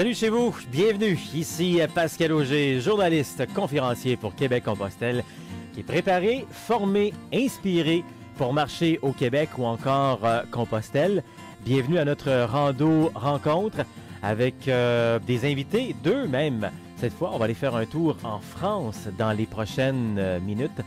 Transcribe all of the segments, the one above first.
Salut chez vous, bienvenue. Ici Pascal Auger, journaliste, conférencier pour Québec-Compostelle, qui est préparé, formé, inspiré pour marcher au Québec ou encore Compostelle. Bienvenue à notre rando rencontre avec des invités, deux même. Cette fois, on va aller faire un tour en France dans les prochaines minutes.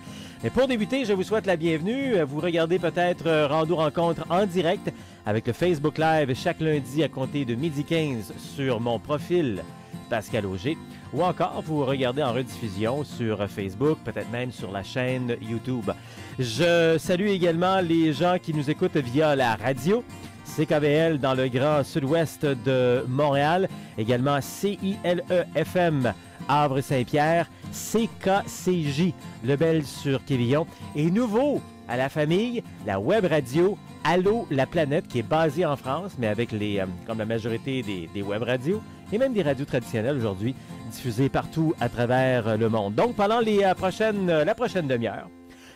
Mais pour débuter, je vous souhaite la bienvenue. Vous regardez peut-être Rando Rencontre en direct avec le Facebook Live chaque lundi à compter de 12h15 sur mon profil Pascal Auger. Ou encore, vous regardez en rediffusion sur Facebook, peut-être même sur la chaîne YouTube. Je salue également les gens qui nous écoutent via la radio. CKVL dans le grand sud-ouest de Montréal. Également CILE-FM Havre-Saint-Pierre. CKCJ Lebel sur Quévillon. Et nouveau à la famille, la web radio Allô la planète qui est basée en France, mais avec comme la majorité des web radios et même des radios traditionnelles aujourd'hui, diffusées partout à travers le monde. Donc pendant la prochaine demi-heure,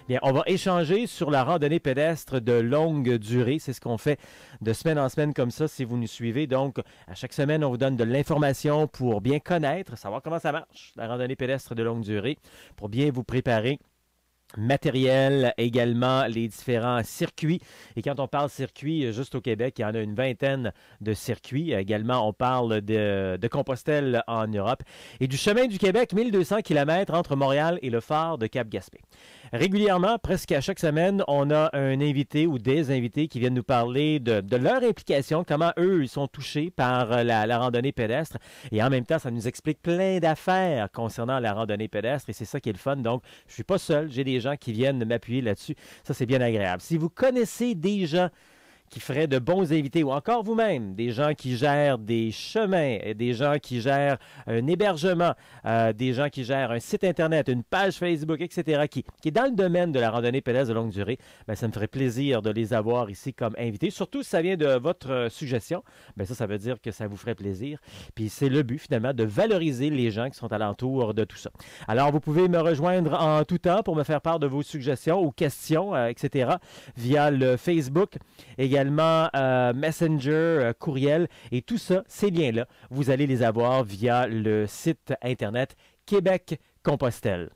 bien, on va échanger sur la randonnée pédestre de longue durée. C'est ce qu'on fait de semaine en semaine comme ça, si vous nous suivez. Donc, à chaque semaine, on vous donne de l'information pour bien connaître, savoir comment ça marche, la randonnée pédestre de longue durée, pour bien vous préparer. Matériel, également les différents circuits. Et quand on parle circuit, juste au Québec, il y en a une vingtaine de circuits. Également, on parle de Compostelle en Europe. Et du chemin du Québec, 1200 km entre Montréal et le phare de Cap-Gaspé. Régulièrement, presque à chaque semaine, on a un invité ou des invités qui viennent nous parler de leur implication, comment eux, ils sont touchés par la randonnée pédestre. Et en même temps, ça nous explique plein d'affaires concernant la randonnée pédestre. Et c'est ça qui est le fun. Donc, je ne suis pas seul. J'ai des gens qui viennent m'appuyer là-dessus. Ça, c'est bien agréable. Si vous connaissez des gens qui feraient de bons invités, ou encore vous-même, des gens qui gèrent des chemins, des gens qui gèrent un hébergement, des gens qui gèrent un site Internet, une page Facebook, etc., qui est dans le domaine de la randonnée pédestre de longue durée, bien, ça me ferait plaisir de les avoir ici comme invités. Surtout si ça vient de votre suggestion, bien, ça veut dire que ça vous ferait plaisir. Puis c'est le but, finalement, de valoriser les gens qui sont alentour de tout ça. Alors, vous pouvez me rejoindre en tout temps pour me faire part de vos suggestions ou questions, etc., via le Facebook, également Messenger, courriel, et tout ça, ces liens-là, vous allez les avoir via le site Internet Québec-Compostelle.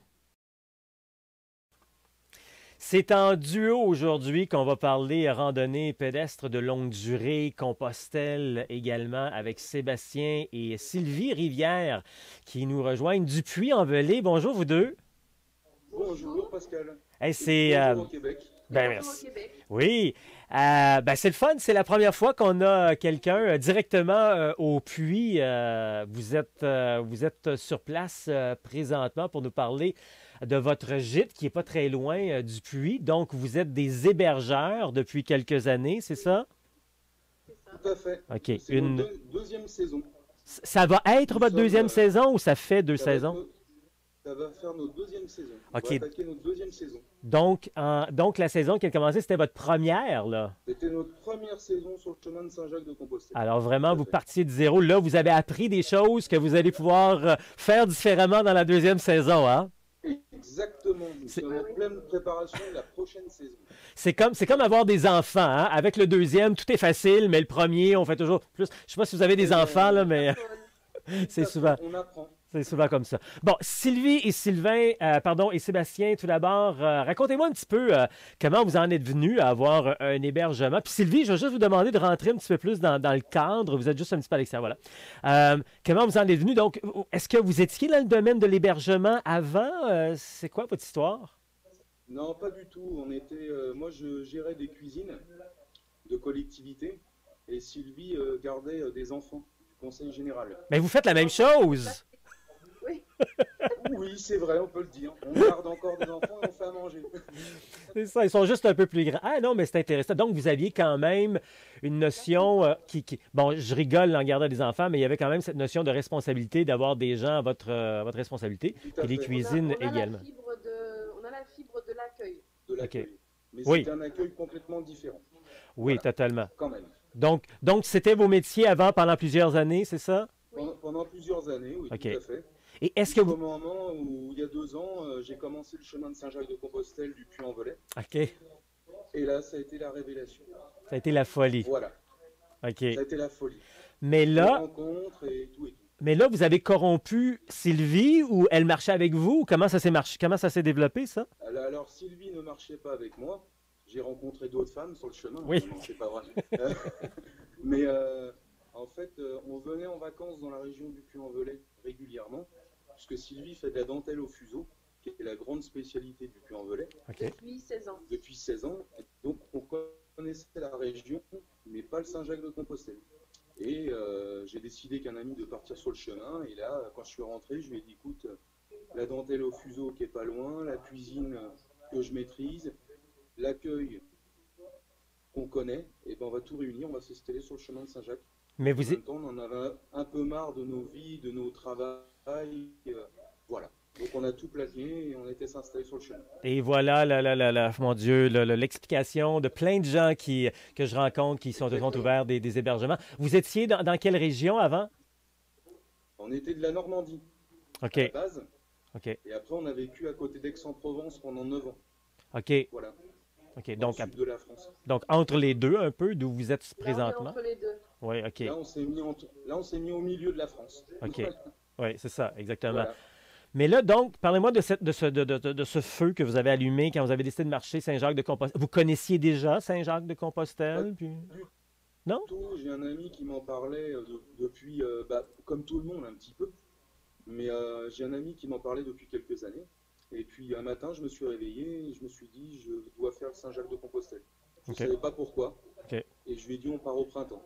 C'est en duo aujourd'hui qu'on va parler randonnée pédestre de longue durée, Compostelle également, avec Sébastien et Sylvie Rivière qui nous rejoignent du Puy-en-Velay. Bonjour vous deux. Bonjour Pascal. Hey, c'est bonjour au Québec. Ben merci. Oui. C'est le fun, c'est la première fois qu'on a quelqu'un directement au puits. Vous êtes sur place présentement pour nous parler de votre gîte qui n'est pas très loin du puits. Donc, vous êtes des hébergeurs depuis quelques années, c'est ça? Tout à fait. OK. C'est notre deuxième saison. Ça va être votre deuxième saison ou ça fait deux saisons? Ça va faire notre deuxième saison. OK. On va attaquer notre deuxième saison. Donc, la saison qui a commencé, c'était votre première, là? C'était notre première saison sur le chemin de Saint-Jacques-de-Compostelle. Alors vraiment, vous partiez de zéro. Là, vous avez appris des choses que vous allez pouvoir faire différemment dans la deuxième saison, hein? Exactement. Nous sommes en pleine préparation de la prochaine saison. C'est comme avoir des enfants, hein? Avec le deuxième, tout est facile, mais le premier, on fait toujours plus. Je ne sais pas si vous avez des enfants, là, mais c'est souvent. On apprend. C'est souvent comme ça. Bon, Sylvie et et Sébastien, tout d'abord, racontez-moi un petit peu comment vous en êtes venus à avoir un hébergement. Puis Sylvie, je vais juste vous demander de rentrer un petit peu plus dans le cadre. Vous êtes juste un petit peu à l'extérieur, voilà. Comment vous en êtes venus? Donc, est-ce que vous étiez dans le domaine de l'hébergement avant? C'est quoi votre histoire? Non, pas du tout. Moi, je gérais des cuisines de collectivité et Sylvie gardait des enfants du conseil général. Mais vous faites la même chose! Oui. Oui, c'est vrai, on peut le dire. On garde encore des enfants et on fait à manger. C'est ça, ils sont juste un peu plus grands. Ah non, mais c'est intéressant. Donc, vous aviez quand même une notion Bon, je rigole en gardant des enfants, mais il y avait quand même cette notion de responsabilité, d'avoir des gens à votre responsabilité. Et les cuisines également. On a la fibre de l'accueil. De l'accueil. Okay. Mais oui. C'est un accueil complètement différent. Oui, voilà. Totalement. Quand même. Donc c'était vos métiers avant, pendant plusieurs années, c'est ça? Oui. Pendant plusieurs années, oui, okay. Tout à fait. Et est-ce que au moment où, il y a 2 ans, j'ai commencé le chemin de Saint-Jacques-de-Compostelle du Puy-en-Velay. OK. Et là, ça a été la révélation. Ça a été la folie. Voilà. OK. Ça a été la folie. Mais des là, rencontres et tout et tout. mais là, vous avez corrompu Sylvie ou elle marchait avec vous? Comment ça s'est marché? Comment ça s'est développé, ça? Alors, Sylvie ne marchait pas avec moi. J'ai rencontré d'autres femmes sur le chemin. Oui. Non, c'est pas vrai. Mais en fait, on venait en vacances dans la région du Puy-en-Velay régulièrement, puisque Sylvie fait de la dentelle au fuseau, qui est la grande spécialité du Puy-en-Velay, OK. Depuis 16 ans. depuis 16 ans. Et donc, on connaissait la région, mais pas le Saint-Jacques-de-Compostelle. Et j'ai décidé qu'un ami de partir sur le chemin. Et là, quand je suis rentré, je lui ai dit, écoute, la dentelle au fuseau qui est pas loin, la cuisine que je maîtrise, l'accueil qu'on connaît, et ben on va tout réunir, on va s'installer sur le chemin de Saint-Jacques. Mais En vous, même temps, on en avait un peu marre de nos vies, de nos travails, voilà. Donc on a tout plaqué et on était s'installer sur le chemin. et voilà, mon Dieu, l'explication de plein de gens que je rencontre qui sont Exactement. ouverts des hébergements. Vous étiez dans quelle région avant? On était de la Normandie OK, à la base, OK, et après on a vécu à côté d'Aix-en-Provence pendant 9 ans, OK, voilà, OK. dans le sud de la France. Donc entre les deux, un peu, d'où vous êtes Là, on est présentement? entre les deux. Oui, OK, Là, on s'est mis au milieu de la France. OK. Oui, c'est ça, exactement. Voilà. Mais là, donc, parlez-moi de ce feu que vous avez allumé quand vous avez décidé de marcher Saint-Jacques-de-Compostelle. Vous connaissiez déjà Pas Saint-Jacques-de-Compostelle, puis... du Non? tout, j'ai un ami qui m'en parlait depuis, comme tout le monde un petit peu, mais j'ai un ami qui m'en parlait depuis quelques années. Et puis un matin, je me suis réveillé et je me suis dit, je dois faire Saint-Jacques-de-Compostelle. Je ne OK, savais pas pourquoi. OK, Et je lui ai dit, on part au printemps.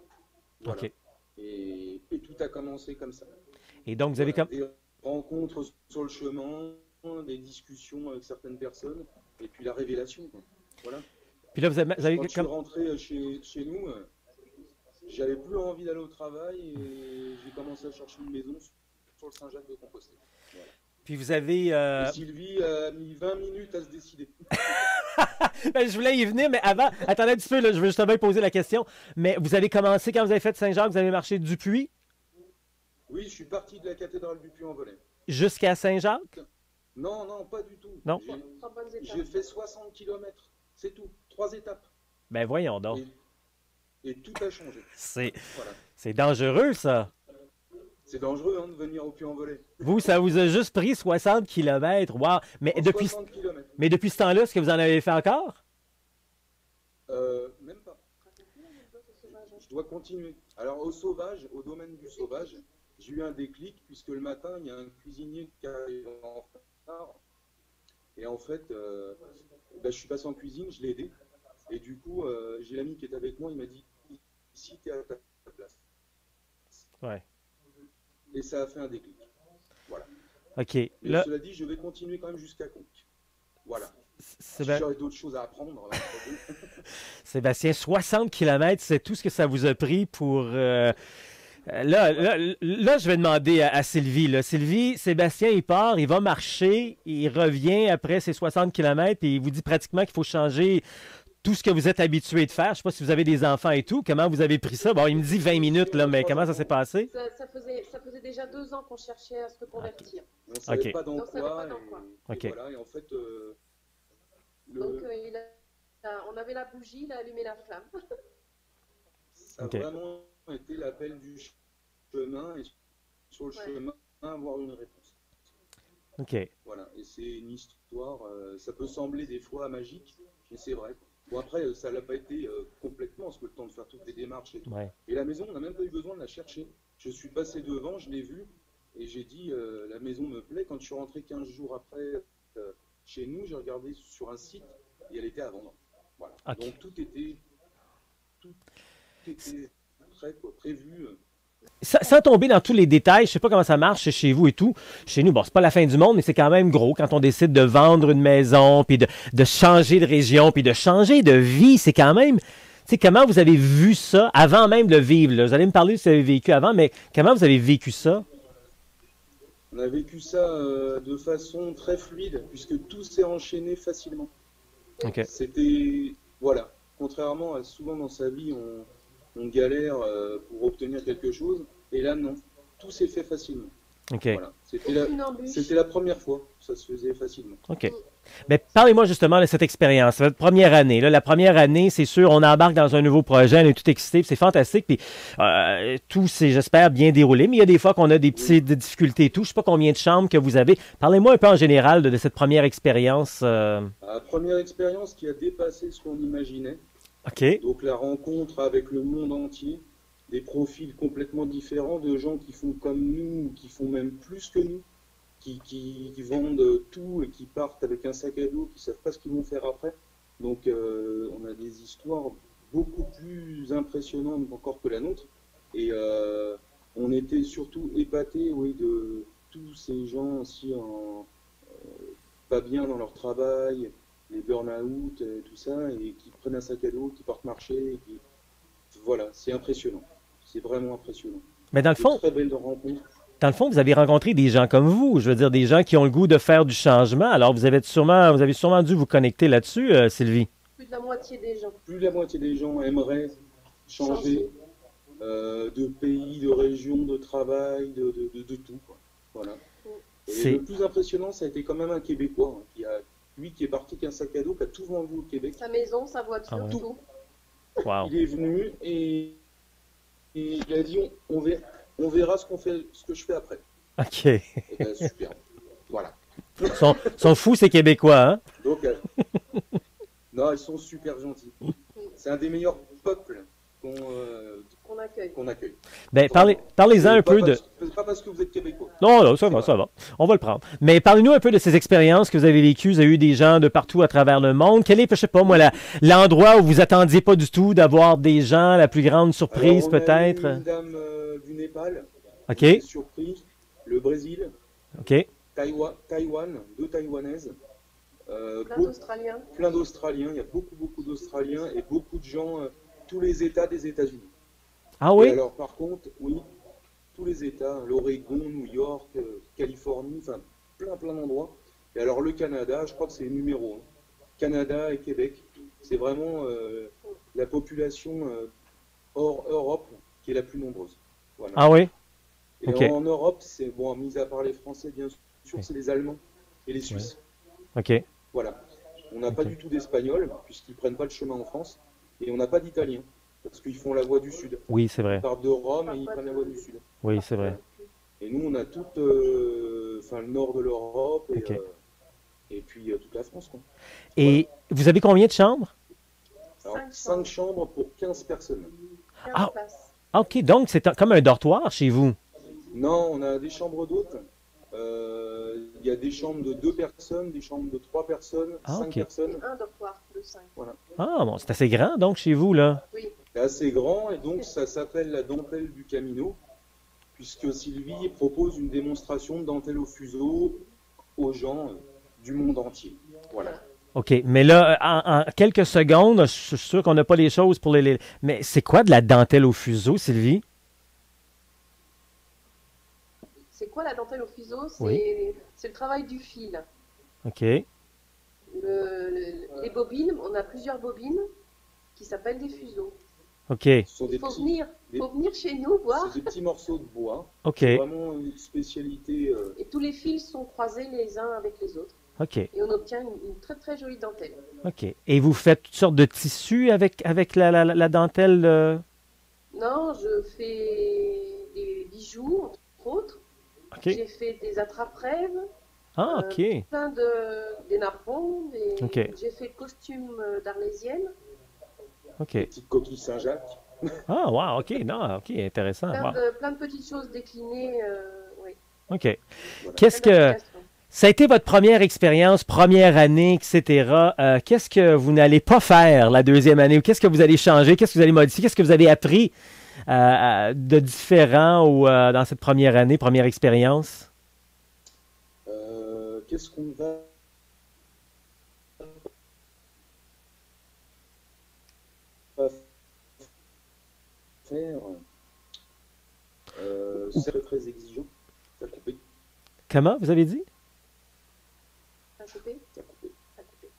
Voilà. OK. Et tout a commencé comme ça. Et donc, vous avez Voilà. comme... Des rencontres sur le chemin, des discussions avec certaines personnes, et puis la révélation, quoi. Voilà. Puis là, vous avez Quand je suis comme... rentré chez nous, j'avais plus envie d'aller au travail et j'ai commencé à chercher une maison sur le Saint-Jacques-de-Compostelle. Voilà. Puis vous avez... Et Sylvie a mis 20 minutes à se décider. Ben, je voulais y venir, mais avant... Attendez un petit peu, là, je veux justement y poser la question. Mais vous avez commencé, quand vous avez fait Saint-Jacques, vous avez marché du Puy Oui, je suis parti de la cathédrale du Puy-en-Velay. jusqu'à Saint-Jacques? Non, non, pas du tout. Non? Trois bonnes J'ai étapes. fait 60 km, c'est tout. 3 étapes. Ben voyons donc. Et tout a changé. C'est Voilà. c'est dangereux, ça. C'est dangereux hein, de venir au Puy-en-Velay. Vous, ça vous a juste pris 60 kilomètres. Wow. Mais En depuis, 60 km. mais depuis ce temps-là, est-ce que vous en avez fait encore? Même pas. Je dois continuer. Alors au sauvage, au domaine du sauvage, j'ai eu un déclic puisque le matin, il y a un cuisinier qui arrive en retard. Et en fait, je suis passé en cuisine, je l'ai aidé. Et du coup, j'ai l'ami qui est avec moi, il m'a dit, ici, tu es à ta place. Ouais. Et ça a fait un déclic. Voilà. OK. Mais Là, cela dit, je vais continuer quand même jusqu'à Conques. Voilà. Séba- J'aurais d'autres choses à apprendre. Sébastien, 60 kilomètres, c'est tout ce que ça vous a pris pour... Là, je vais demander à Sylvie. Là. Sylvie, Sébastien, il part, il va marcher, il revient après ses 60 kilomètres et il vous dit pratiquement qu'il faut changer tout ce que vous êtes habitué de faire. Je ne sais pas si vous avez des enfants et tout. Comment vous avez pris ça? Bon, il me dit 20 minutes, là, mais comment ça s'est passé? Ça faisait déjà 2 ans qu'on cherchait à se reconvertir. On ne savait Ok. pas dans On savait quoi. pas dans quoi. Et Ok. voilà, et en fait, Donc, on avait la bougie, il a allumé la flamme. ça a Ok. vraiment été l'appel du chemin et sur le Ouais. chemin, avoir une réponse. OK. Voilà, et c'est une histoire, ça peut sembler des fois magique, mais c'est vrai. Bon, après, ça l'a pas été complètement, parce que le temps de faire toutes les démarches et tout. Ouais. Et la maison, on n'a même pas eu besoin de la chercher. Je suis passé devant, je l'ai vue, et j'ai dit, la maison me plaît. Quand je suis rentré 15 jours après chez nous, j'ai regardé sur un site, et elle était à vendre. Voilà. Ok. Donc tout était prêt, quoi, prévu. Sans tomber dans tous les détails, je sais pas comment ça marche chez vous et tout. Chez nous, bon, c'est pas la fin du monde, mais c'est quand même gros quand on décide de vendre une maison, puis de changer de région, puis de changer de vie. C'est quand même... Tu sais, comment vous avez vu ça avant même de le vivre? Là? Vous allez me parler de ce que vous avez vécu avant, mais comment vous avez vécu ça? On a vécu ça de façon très fluide, puisque tout s'est enchaîné facilement. OK. C'était, voilà, contrairement à souvent dans sa vie, on galère pour obtenir quelque chose, et là non, tout s'est fait facilement. OK. Voilà, c'était Une embûche. la première fois que ça se faisait facilement. OK. Mais parlez-moi justement de cette expérience, votre première année. Là, la première année, c'est sûr, on embarque dans un nouveau projet, on est tout excité, puis c'est fantastique, puis tout s'est, j'espère, bien déroulé. Mais il y a des fois qu'on a des Oui. petites difficultés et tout. Je sais pas combien de chambres que vous avez. Parlez-moi un peu en général de cette première expérience. La première expérience qui a dépassé ce qu'on imaginait, OK. donc la rencontre avec le monde entier, des profils complètement différents de gens qui font comme nous, ou qui font même plus que nous, qui vendent tout et qui partent avec un sac à dos, qui savent pas ce qu'ils vont faire après. Donc on a des histoires beaucoup plus impressionnantes encore que la nôtre. Et on était surtout épatés, oui, de tous ces gens aussi pas bien dans leur travail, les burn-out, tout ça, et qui prennent un sac à dos, qui partent marcher, voilà, c'est impressionnant. C'est vraiment impressionnant. Mais De très belles rencontres. dans le fond, vous avez rencontré des gens comme vous. Je veux dire, des gens qui ont le goût de faire du changement. Alors, vous avez sûrement dû vous connecter là-dessus, Sylvie. Plus de la moitié des gens. Plus de la moitié des gens aimeraient changer Changer. de pays, de région, de travail, de tout, quoi. Voilà. Et C'est, le plus impressionnant, ça a été quand même un Québécois, hein, lui qui est parti qu'un sac à dos, qui a tout vendu au Québec. Sa maison, sa ah voiture, ouais. tout. Wow. Il est venu et il a dit on verra ce que je fais après. OK. Et ben, super. Voilà. Sont fous, ces Québécois, hein? Donc, non, ils sont super gentils. C'est un des meilleurs peuples Qu'on accueille. qu'on accueille. Ben, Vraiment. parlez-en un C'est peu de... pas parce que vous êtes québécois. Non, non, ça C'est va, vrai. ça va. On va le prendre. Mais parlez-nous un peu de ces expériences que vous avez vécues. Vous avez eu des gens de partout à travers le monde. Quel est, je sais pas moi, l'endroit où vous attendiez pas du tout d'avoir des gens, la plus grande Alors, surprise on a eu peut-être? une dame du Népal, OK, on était surpris. Le Brésil, OK. Taïwan, deux Taïwanaises, Plein d'Australiens. plein d'Australiens. Il y a beaucoup d'Australiens et beaucoup de gens, tous les États des États-Unis. Ah Et oui? alors, par contre, oui, tous les États, l'Oregon, New York, Californie, enfin, plein d'endroits. Et alors, le Canada, je crois que c'est numéro 1. Canada et Québec, c'est vraiment la population hors Europe qui est la plus nombreuse. Voilà. Ah oui? Et OK. en Europe, c'est bon, mis à part les Français, bien sûr, Oui. c'est les Allemands et les Ouais. Suisses. OK. Voilà. On n'a pas OK. du tout d'Espagnol, puisqu'ils prennent pas le chemin en France, et on n'a pas d'Italien, parce qu'ils font la voie du Sud. Oui, c'est Ils vrai. partent de Rome et ils prennent la voie du Sud. Oui, c'est vrai. Voilà. Et nous, on a tout, enfin, le nord de l'Europe OK. et puis toute la France, quoi. Voilà. Et vous avez combien de chambres? Alors, 5 5 chambres. chambres pour 15 personnes. 15 Ah, places. ah, OK. Donc, c'est comme un dortoir chez vous. Non, on a des chambres d'hôtes. Il y a des chambres de 2 personnes, des chambres de 3 personnes, Ah, 5 OK. personnes. Et un dortoir de 5. Voilà. Ah, bon, c'est assez grand, donc, chez vous, là. Oui. C'est assez grand et donc ça s'appelle la dentelle du Camino, puisque Sylvie propose une démonstration de dentelle au fuseau aux gens du monde entier. Voilà. OK. Mais là, en quelques secondes, je suis sûr qu'on n'a pas les choses pour Mais c'est quoi de la dentelle au fuseau, Sylvie? C'est quoi la dentelle au fuseau? Oui. C'est le travail du fil. OK. Les bobines, on a plusieurs bobines qui s'appellent des fuseaux. OK. Ce sont Il des faut venir chez nous voir. c'est des petits morceaux de bois. OK. C'est vraiment une spécialité. Et tous les fils sont croisés les uns avec les autres. OK. Et on obtient une très jolie dentelle. OK. Et vous faites toutes sortes de tissus avec la dentelle? Non, je fais des bijoux, entre autres. OK. J'ai fait des attrape-rêves, Ah, OK. des napperons, OK. j'ai fait costumes d'arlésienne, OK. Des petites coquilles Saint-Jacques. Ah, wow. OK. Non, OK. Intéressant. Wow. plein de petites choses déclinées. Oui, OK. Voilà. Qu'est-ce plein que... d'applications. Ça a été votre première expérience, première année, etc. Qu'est-ce que vous n'allez pas faire la deuxième année? Ou qu'est-ce que vous allez changer? Qu'est-ce que vous allez modifier? Qu'est-ce que vous avez appris de différent ou, dans cette première année, première expérience? Qu'est-ce qu'on va faire? C'est très exigeant. Ça a coupé, Comment, vous avez dit? Ça a coupé? ça a coupé. Ça a coupé.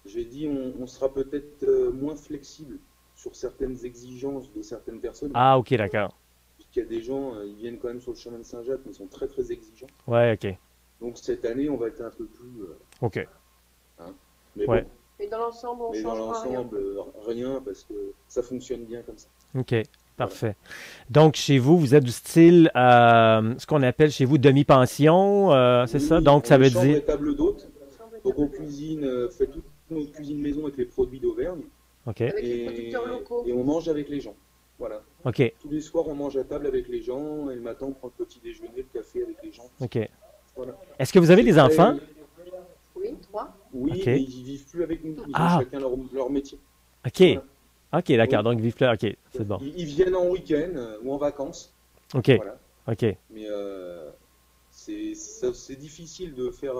J'ai dit on sera peut-être moins flexible sur certaines exigences de certaines personnes. Ah, OK, d'accord. Puisqu'il y a des gens, ils viennent quand même sur le chemin de Saint-Jacques, mais ils sont très exigeants. Ouais, OK. Donc cette année, on va être un peu plus, OK. Mais Ouais. bon, Et dans l'ensemble, on mais dans changera rien. l'ensemble, rien, parce que ça fonctionne bien comme ça. OK, parfait. Donc, chez vous, vous êtes du style, ce qu'on appelle chez vous demi-pension, c'est ça? Oui, Donc, on ça est veut chambre dire... et table d'hôte. Chambre et Donc on table. cuisine, fait toute notre cuisine maison avec les produits d'Auvergne. OK, Avec les producteurs locaux. Et on mange avec les gens. Voilà. OK, Tous les soirs, on mange à table avec les gens, et le matin, on prend le petit déjeuner, le café avec les gens. OK. Voilà. Est-ce que vous avez C'est des enfants? Oui, 3. Oui, Ok. mais ils vivent plus avec nous. Ils Ah. ont chacun leur métier. OK, Voilà. OK, d'accord. Oui. Donc, vive là. OK, c'est bon. Ils viennent en week-end ou en vacances. OK, Voilà. OK. Mais c'est difficile de faire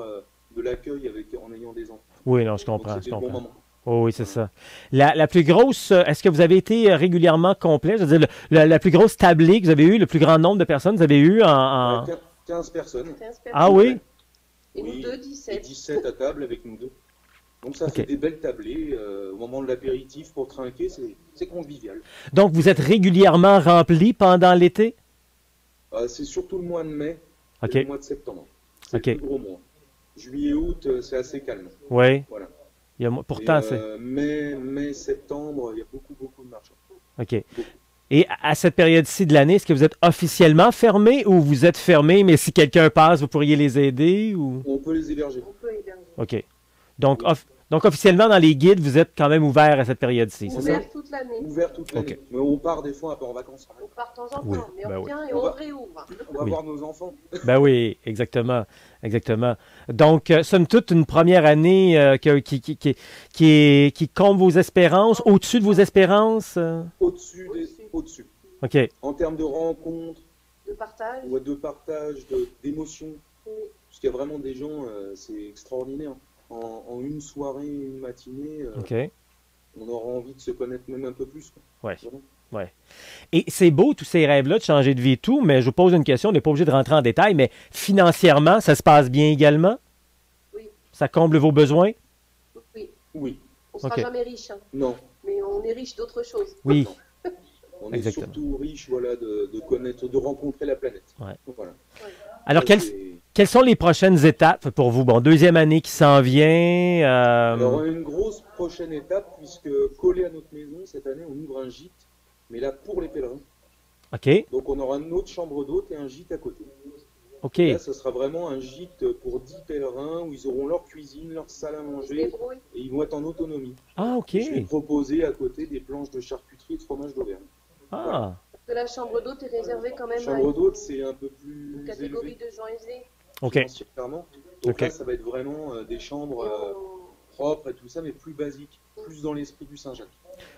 de l'accueil en ayant des enfants. Oui, non, je Donc comprends, je c'était le bon comprends. moment. Oh, oui, c'est ça. La plus grosse, est-ce que vous avez été régulièrement complet? Je veux dire, la plus grosse tablée que vous avez eue, le plus grand nombre de personnes que vous avez eu en... 15 personnes. 15 personnes. Ah oui? Et nous Oui, deux, et 17. 17 à table avec nous deux. Donc ça Ok. fait des belles tablées. Au moment de l'apéritif pour trinquer, c'est convivial. Donc, vous êtes régulièrement rempli pendant l'été? C'est surtout le mois de mai OK, et le mois de septembre. C'est Ok. le plus gros mois. Juillet, août, c'est assez calme. oui. Voilà. Pourtant, Et, c'est... mai, septembre, il y a beaucoup de marchands. OK. Et à cette période-ci de l'année, est-ce que vous êtes officiellement fermé ou vous êtes fermé, mais si quelqu'un passe, vous pourriez les aider ou... On peut les héberger. On peut héberger. OK. Donc, officiellement, dans les guides, vous êtes quand même ouvert à cette période-ci, c'est ça? Ouvert toute l'année. Ouvert toute l'année. Ok. Mais on part des fois un peu en vacances. On part de temps en temps, Oui, mais ben on oui. vient et On on va- réouvre. On va Oui. voir nos enfants. Ben oui, exactement, exactement. Donc, somme toute, une première année qui comble vos espérances, au-dessus de vos espérances. Au-dessus. OK, En termes de rencontres, De partage. ou de partage, d'émotions. Oui. Parce qu'il y a vraiment des gens, c'est extraordinaire. En une soirée, une matinée, OK. on aura envie de se connaître même un peu plus, quoi. Ouais. Vraiment. Et c'est beau, tous ces rêves-là, de changer de vie et tout, mais je vous pose une question, on n'est pas obligé de rentrer en détail, mais financièrement, ça se passe bien également? Oui. Ça comble vos besoins? Oui. Oui, On sera Ok. jamais riche, hein, non. mais on est riche d'autre chose. Oui. On est Exactement. surtout riche, voilà, de connaître, de rencontrer la planète. Ouais. Voilà. Alors, Ça, quelles, c'est- quelles sont les prochaines étapes pour vous? Bon, deuxième année qui s'en vient. Alors, une grosse prochaine étape, puisque collé à notre maison, cette année, on ouvre un gîte, mais là pour les pèlerins. OK, Donc, on aura une autre chambre d'hôte et un gîte à côté. OK. Là, ce sera vraiment un gîte pour 10 pèlerins où ils auront leur cuisine, leur salle à On se manger débrouille. et ils vont être en autonomie. Ah, OK. Je vais proposer à côté des planches de charcuterie et de fromage d'Auvergne. Ah, Parce que la chambre d'hôte est réservée quand même à Chambre une d'hôte, c'est un peu plus catégorie élevé de gens aisés. OK. financièrement. Donc Ok. là, ça va être vraiment des chambres propres et tout ça, mais plus basiques, plus dans l'esprit du Saint-Jacques.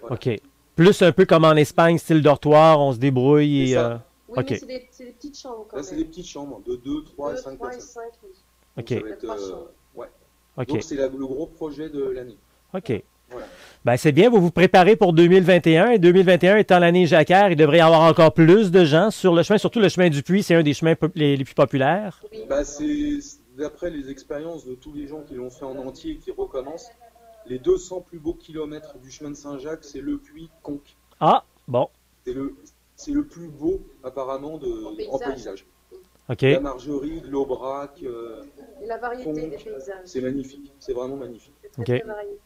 Voilà. OK. Plus un peu comme en Espagne, style dortoir, on se débrouille C'est et... ça. Oui, Ok. mais c'est des petites chambres quand Là, c'est même. des petites chambres de 2, 3 et 5 3 et personnes. 5, oui. OK, Ça va être, Trois chambres. ouais. OK, Donc, c'est le gros projet de l'année. OK. Voilà. Ben, c'est bien, vous vous préparez pour 2021. Et 2021 étant l'année Jacquard, il devrait y avoir encore plus de gens sur le chemin, surtout le chemin du Puy, c'est un des chemins les plus populaires. Oui. Bah, c'est d'après les expériences de tous les gens qui l'ont fait en entier et qui recommencent, les 200 plus beaux kilomètres du chemin de Saint-Jacques, c'est Le Puy, Conques. Ah, bon, C'est le plus beau, apparemment, en paysage. OK. La Margerie, de l'Aubrac, Et la variété des Conques, paysages. c'est magnifique. C'est vraiment magnifique. C'est très, Ok. très varié.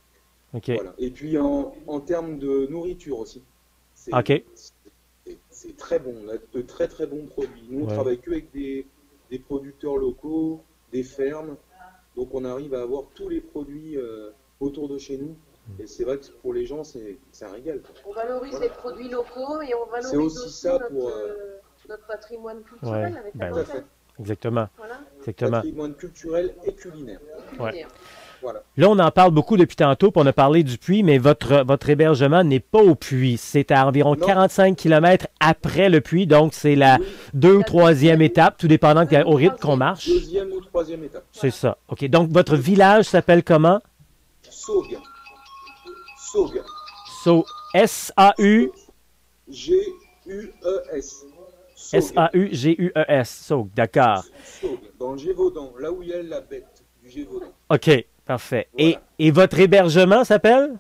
OK. Voilà. Et puis, en termes de nourriture aussi. C'est OK. c'est très bon. On a de très très bons produits. Nous, on Ouais. travaille que avec des producteurs locaux, des fermes. Donc, on arrive à avoir tous les produits autour de chez nous. Et c'est vrai que pour les gens, c'est un régal, quoi. On valorise les produits locaux et on C'est valorise aussi aussi ça notre, pour, notre patrimoine culturel Ouais, avec ben la oui. Tout à fait. Exactement, Voilà, exactement. Patrimoine culturel et culinaire. et Ouais. culinaire. Voilà. Là, on en parle beaucoup depuis tantôt, puis on a parlé du puits, mais votre hébergement n'est pas au puits. C'est à environ Non. 45 km après le puits, donc c'est la Oui, 2 ou 3e étape, tout dépendant au rythme qu'on marche. deuxième ou troisième étape. C'est ça. OK. Donc, votre village s'appelle comment? Saugue. Saugue. So, S-A-U, G-U-E-S. Saugue. S-A-U-G-U-E-S. So, d'accord. Saugue. Dans le Gévaudan, là où il y a la bête du Gévaudan. OK, parfait. Voilà. Et votre hébergement s'appelle?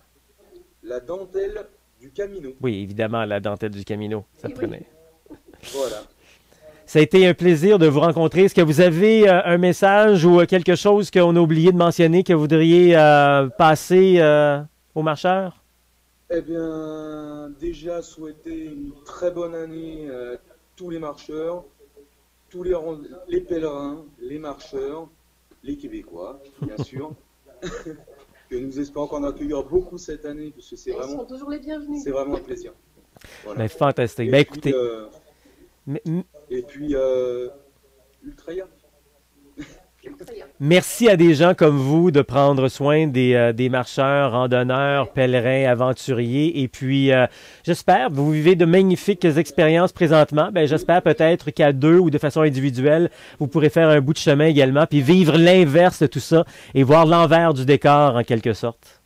La dentelle du Camino. Oui, évidemment, la dentelle du Camino. Ça Oui, oui. prenait. Voilà. Ça a été un plaisir de vous rencontrer. Est-ce que vous avez un message ou quelque chose qu'on a oublié de mentionner que vous voudriez passer aux marcheurs? Eh bien, déjà souhaiter une très bonne année à tous les marcheurs, tous les pèlerins, les marcheurs, les Québécois, bien sûr, que nous espérons qu'on accueillir beaucoup cette année, parce que Ils sont toujours les bienvenus. c'est vraiment un plaisir. Voilà. Ben, fantastique. Et Ben, puis, écoutez. et puis Ultraya. Merci à des gens comme vous de prendre soin des marcheurs, randonneurs, pèlerins, aventuriers. Et puis, j'espère, vous vivez de magnifiques expériences présentement. Ben, j'espère peut-être qu'à deux ou de façon individuelle, vous pourrez faire un bout de chemin également, puis vivre l'inverse de tout ça et voir l'envers du décor en quelque sorte.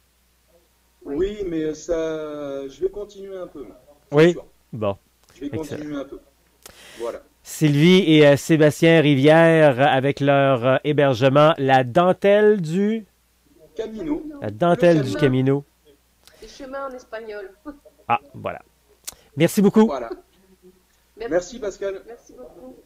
Oui, mais ça, je vais continuer un peu. Oui? Sûr. Bon. Je vais continuer un peu. Voilà. Sylvie et Sébastien Rivière avec leur hébergement, la dentelle du Camino. La dentelle du Camino. Les chemins en espagnol. Ah, voilà. Merci beaucoup. Voilà. Merci Pascal. Merci beaucoup.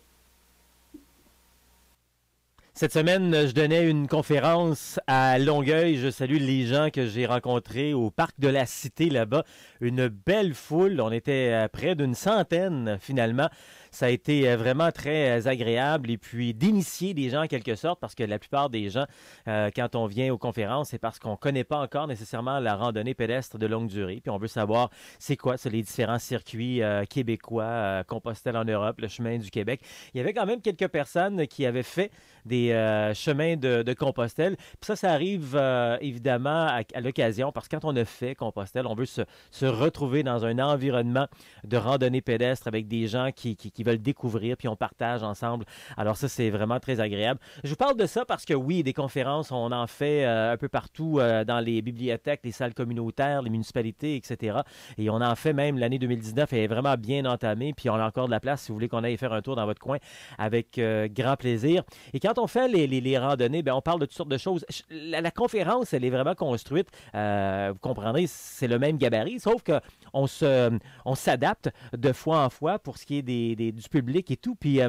Cette semaine, je donnais une conférence à Longueuil. Je salue les gens que j'ai rencontrés au parc de la Cité là-bas. Une belle foule. On était près d'une centaine finalement. Ça a été vraiment très agréable et puis d'initier des gens en quelque sorte parce que la plupart des gens, quand on vient aux conférences, c'est parce qu'on ne connaît pas encore nécessairement la randonnée pédestre de longue durée. Puis on veut savoir c'est quoi, c'est les différents circuits québécois, Compostelle en Europe, le chemin du Québec. Il y avait quand même quelques personnes qui avaient fait des chemins de Compostelle. Puis ça arrive évidemment à l'occasion parce que quand on a fait Compostelle, on veut se retrouver dans un environnement de randonnée pédestre avec des gens qui veulent découvrir, puis on partage ensemble. Alors ça, c'est vraiment très agréable. Je vous parle de ça parce que oui, des conférences, on en fait un peu partout dans les bibliothèques, les salles communautaires, les municipalités, etc. Et on en fait même l'année 2019, elle est vraiment bien entamée, puis on a encore de la place si vous voulez qu'on aille faire un tour dans votre coin avec grand plaisir. Et quand on fait les randonnées, bien, on parle de toutes sortes de choses. La conférence, elle est vraiment construite, vous comprendrez, c'est le même gabarit, sauf qu'on s'adapte de fois en fois pour ce qui est du public et tout. Puis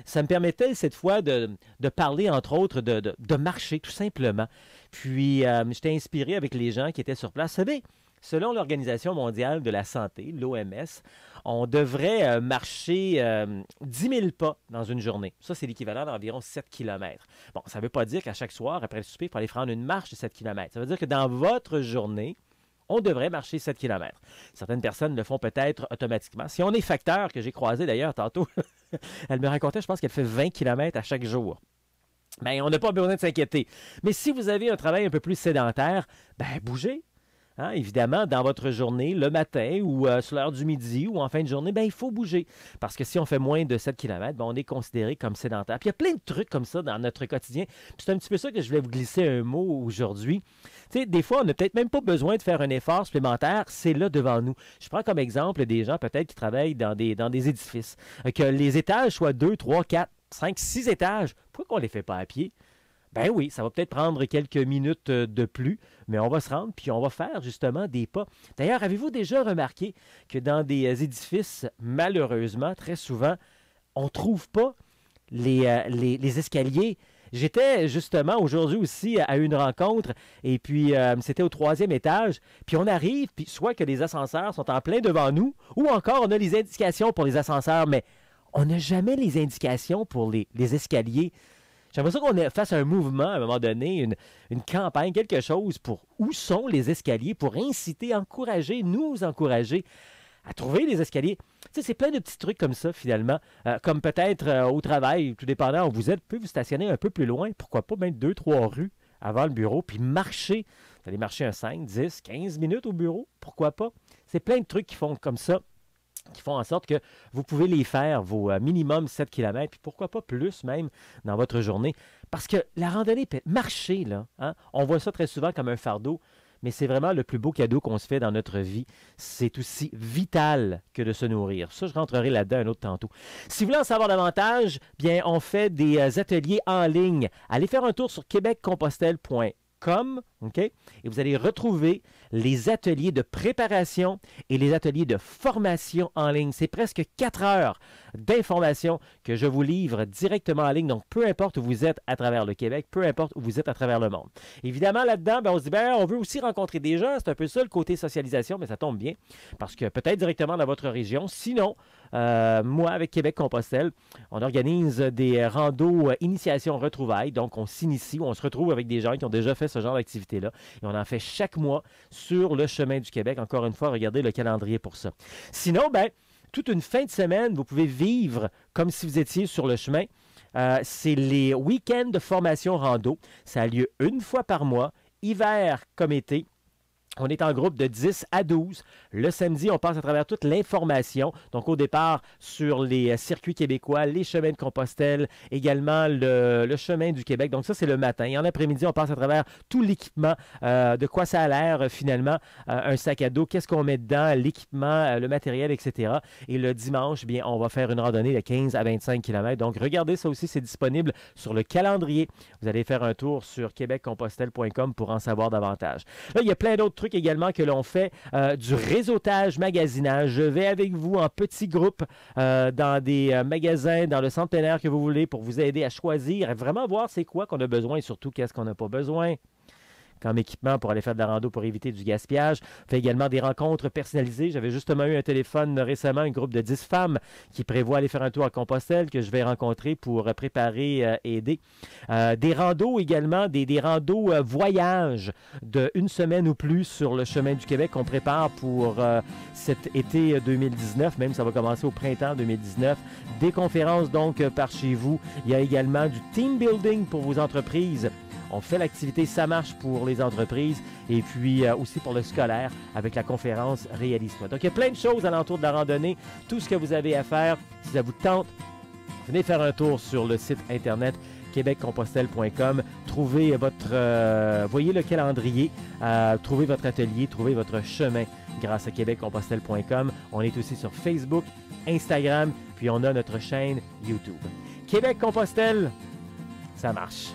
ça me permettait cette fois de parler, entre autres, de marcher, tout simplement. Puis j'étais inspiré avec les gens qui étaient sur place. Vous savez, selon l'Organisation mondiale de la santé, l'OMS, on devrait marcher 10 000 pas dans une journée. Ça, c'est l'équivalent d'environ 7 km. Bon, ça ne veut pas dire qu'à chaque soir, après le souper, il faut aller prendre une marche de 7 km. Ça veut dire que dans votre journée, on devrait marcher 7 km. Certaines personnes le font peut-être automatiquement. Si on est facteur, que j'ai croisé d'ailleurs tantôt, elle me racontait, je pense qu'elle fait 20 km à chaque jour. Bien, on n'a pas besoin de s'inquiéter. Mais si vous avez un travail un peu plus sédentaire, bien, bougez. Hein, évidemment, dans votre journée, le matin ou sur l'heure du midi ou en fin de journée, ben, il faut bouger. Parce que si on fait moins de 7 km, ben, on est considéré comme sédentaire. Puis il y a plein de trucs comme ça dans notre quotidien. Puis c'est un petit peu ça que je voulais vous glisser un mot aujourd'hui. Tu sais, des fois, on n'a peut-être même pas besoin de faire un effort supplémentaire. C'est là devant nous. Je prends comme exemple des gens peut-être qui travaillent dans des édifices. Que les étages soient 2, 3, 4, 5, 6 étages. Pourquoi on ne les fait pas à pied? Ben oui, ça va peut-être prendre quelques minutes de plus, mais on va se rendre puis on va faire justement des pas. D'ailleurs, avez-vous déjà remarqué que dans des édifices, malheureusement, très souvent, on ne trouve pas les escaliers? J'étais justement aujourd'hui aussi à une rencontre et puis c'était au 3e étage. Puis on arrive, puis soit que les ascenseurs sont en plein devant nous ou encore on a les indications pour les ascenseurs, mais on n'a jamais les indications pour les escaliers. J'aimerais ça qu'on fasse un mouvement à un moment donné, une campagne, quelque chose pour où sont les escaliers, pour inciter, encourager, nous encourager à trouver les escaliers. Tu sais, c'est plein de petits trucs comme ça, finalement. Comme peut-être au travail, tout dépendant où vous êtes, vous pouvez vous stationner un peu plus loin, pourquoi pas même 2-3 rues avant le bureau, puis marcher. Vous allez marcher un 5, 10, 15 minutes au bureau, pourquoi pas? C'est plein de trucs qui font comme ça, qui font en sorte que vous pouvez les faire, vos minimum 7 km, puis pourquoi pas plus même dans votre journée. Parce que la randonnée, marcher, là, hein, on voit ça très souvent comme un fardeau, mais c'est vraiment le plus beau cadeau qu'on se fait dans notre vie. C'est aussi vital que de se nourrir. Ça, je rentrerai là-dedans un autre tantôt. Si vous voulez en savoir davantage, bien, on fait des ateliers en ligne. Allez faire un tour sur québeccompostelle.com. québeccompostelle.com, OK? Et vous allez retrouver les ateliers de préparation et les ateliers de formation en ligne. C'est presque 4 heures d'informations que je vous livre directement en ligne. Donc, peu importe où vous êtes à travers le Québec, peu importe où vous êtes à travers le monde. Évidemment, là-dedans, on se dit, on veut aussi rencontrer des gens. C'est un peu ça le côté socialisation, mais ça tombe bien parce que peut-être directement dans votre région. Sinon, moi, avec Québec-Compostelle, on organise des randos initiation retrouvailles. Donc, on s'initie, on se retrouve avec des gens qui ont déjà fait ce genre d'activité-là. Et on en fait chaque mois sur le chemin du Québec. Encore une fois, regardez le calendrier pour ça. Sinon, toute une fin de semaine, vous pouvez vivre comme si vous étiez sur le chemin. C'est les week-ends de formation rando. Ça a lieu une fois par mois, hiver comme été. On est en groupe de 10 à 12. Le samedi, on passe à travers toute l'information. Donc, au départ, sur les circuits québécois, les chemins de Compostelle, également le chemin du Québec. Donc, ça, c'est le matin. Et en après-midi, on passe à travers tout l'équipement, de quoi ça a l'air finalement, un sac à dos, qu'est-ce qu'on met dedans, l'équipement, le matériel, etc. Et le dimanche, bien, on va faire une randonnée de 15 à 25 km. Donc, regardez, ça aussi, c'est disponible sur le calendrier. Vous allez faire un tour sur québeccompostelle.com pour en savoir davantage. Là, il y a plein d'autres trucs également que l'on fait, du réseautage, magasinage. Je vais avec vous en petits groupes dans des magasins, dans le centenaire que vous voulez pour vous aider à choisir, à vraiment voir c'est quoi qu'on a besoin et surtout qu'est-ce qu'on n'a pas besoin comme équipement pour aller faire de la rando pour éviter du gaspillage. On fait également des rencontres personnalisées. J'avais justement eu un téléphone récemment, un groupe de 10 femmes qui prévoit aller faire un tour à Compostelle que je vais rencontrer pour préparer et aider. Des randos également, des randos voyages de une semaine ou plus sur le chemin du Québec qu'on prépare pour cet été 2019, même ça va commencer au printemps 2019. Des conférences donc par chez vous. Il y a également du team building pour vos entreprises. On fait l'activité Ça marche pour les entreprises et puis aussi pour le scolaire avec la conférence Réalise-toi. Donc, il y a plein de choses alentour de la randonnée. Tout ce que vous avez à faire, si ça vous tente, venez faire un tour sur le site Internet québeccompostelle.com. Trouvez voyez le calendrier, trouvez votre atelier, trouvez votre chemin grâce à québeccompostelle.com. On est aussi sur Facebook, Instagram, puis on a notre chaîne YouTube. Québec-Compostelle, ça marche.